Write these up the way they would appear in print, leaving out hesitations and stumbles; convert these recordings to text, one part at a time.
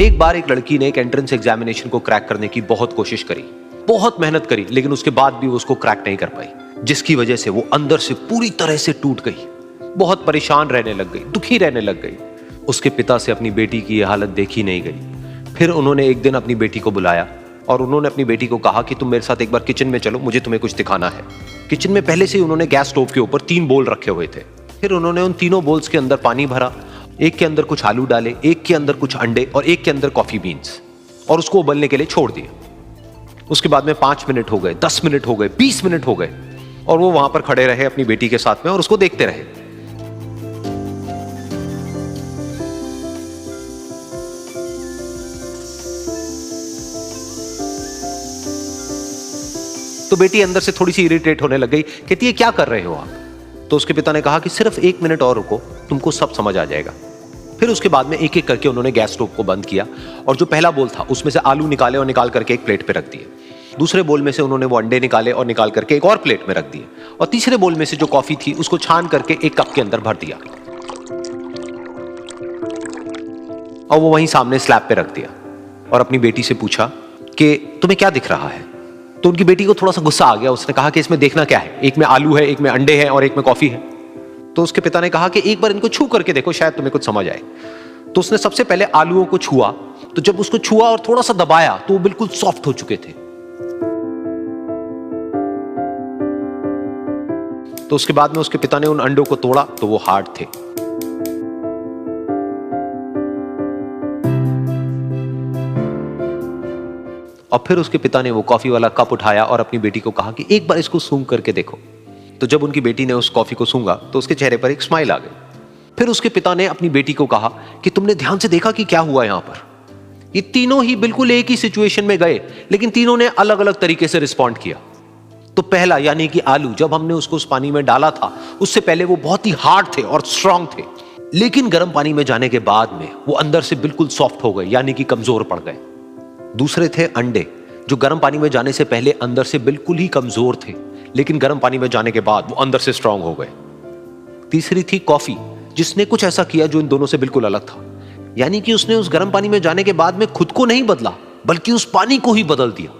एक बार एक लड़की ने एक एंट्रेंस एग्जामिनेशन को क्रैक करने की बहुत कोशिश करी, बहुत मेहनत करी, लेकिन उसके बाद भी वो उसको क्रैक नहीं कर पाई, जिसकी वजह से वो अंदर से पूरी तरह से टूट गई, बहुत परेशान रहने लग गई, दुखी रहने लग गई। उसके पिता से अपनी बेटी की यह हालत देखी नहीं गई। फिर उन्होंने एक दिन अपनी बेटी को बुलाया और उन्होंने अपनी बेटी को कहा कि तुम मेरे साथ एक बार किचन में चलो, मुझे तुम्हें कुछ दिखाना है। किचन में पहले से ही उन्होंने गैस स्टोव के ऊपर 3 बोल रखे हुए थे। फिर उन्होंने उन तीनों बोल्स के अंदर पानी भरा, एक के अंदर कुछ आलू डाले, एक के अंदर कुछ अंडे और एक के अंदर कॉफी बीन्स, और उसको उबलने के लिए छोड़ दिया। उसके बाद में 5 मिनट हो गए, 10 मिनट हो गए, 20 मिनट हो गए, और वो वहां पर खड़े रहे अपनी बेटी के साथ में और उसको देखते रहे। तो बेटी अंदर से थोड़ी सी इरिटेट होने लग गई, कहती है क्या कर रहे हो आप? तो उसके पिता ने कहा कि सिर्फ 1 मिनट और रुको, तुमको सब समझ आ जाएगा। फिर उसके बाद में एक एक करके उन्होंने गैस स्टोव को बंद किया और जो पहला बोल था उसमें से आलू निकाले और निकाल करके एक प्लेट पे रख दिए। दूसरे बोल में से उन्होंने वो अंडे निकाले और निकाल करके एक और प्लेट में रख दिए, और तीसरे बोल में से जो कॉफी थी उसको छान करके एक कप के अंदर भर दिया और वो वहीं सामने स्लैब पे रख दिया और अपनी बेटी से पूछा कि तुम्हें क्या दिख रहा है? तो उनकी बेटी को थोड़ा सा गुस्सा आ गया। उसने कहा कि इसमें देखना क्या है, एक में आलू है, एक में अंडे हैं और एक में कॉफी है। तो उसके पिता ने कहा कि एक बार इनको छू करके देखो, शायद तुम्हें कुछ समझ आए। तो उसने सबसे पहले आलूओं को छुआ, तो जब उसको छुआ और थोड़ा सा दबाया तो वो बिल्कुल सॉफ्ट हो चुके थे। तो उसके बाद में उसके पिता ने उन अंडों को तोड़ा तो वो हार्ड थे। और फिर उसके पिता ने वो कॉफी वाला कप उठाया और अपनी बेटी को कहा कि एक बार इसको सूंघ करके देखो। तो जब उनकी बेटी ने उस कॉफी को सूंघा तो उसके चेहरे पर एक स्माइल आ गई। फिर उसके पिता ने अपनी बेटी को कहा कि तुमने ध्यान से देखा कि क्या हुआ यहां पर? ये तीनों ही बिल्कुल एक ही सिचुएशन में गए, लेकिन तीनों ने अलग अलग तरीके से रिस्पॉन्ड किया। तो पहला यानी कि आलू, जब हमने उसको उस पानी में डाला था उससे पहले वो बहुत ही हार्ड थे और स्ट्रांग थे, लेकिन गर्म पानी में जाने के बाद में वो अंदर से बिल्कुल सॉफ्ट हो गए, यानी कि कमजोर पड़ गए। दूसरे थे अंडे, जो गर्म पानी में जाने से पहले अंदर से बिल्कुल ही कमजोर थे, लेकिन गर्म पानी में जाने के बाद वो अंदर से स्ट्रांग हो गए। तीसरी थी कॉफी, जिसने कुछ ऐसा किया जो इन दोनों से बिल्कुल अलग था, यानी कि उसने उस गर्म पानी में जाने के बाद में खुद को नहीं बदला, बल्कि उस पानी को ही बदल दिया।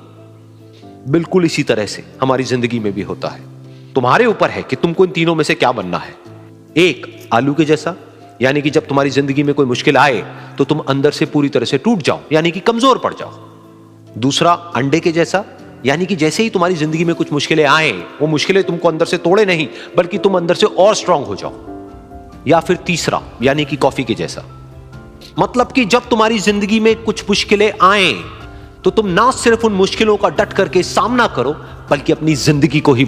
बिल्कुल इसी तरह से हमारी जिंदगी में भी होता है। तुम्हारे ऊपर है कि तुमको इन तीनों में से क्या बनना है। एक, आलू के जैसा, यानी कि जब तुम्हारी जिंदगी में कोई मुश्किल आए तो तुम अंदर से पूरी तरह से टूट जाओ, यानी कि कमजोर पड़ जाओ। दूसरा, अंडे के जैसा, यानी कि जैसे ही तुम्हारी जिंदगी में कुछ मुश्किलें आए, वो मुश्किलें तुमको अंदर से तोड़े नहीं, बल्कि तुम अंदर से और स्ट्रांग हो जाओ। या फिर तीसरा, यानी कि कॉफी के जैसा, मतलब कि जब तुम्हारी जिंदगी में कुछ मुश्किलें आए तो तुम ना सिर्फ उन मुश्किलों का डट करके सामना करो, बल्कि अपनी जिंदगी को ही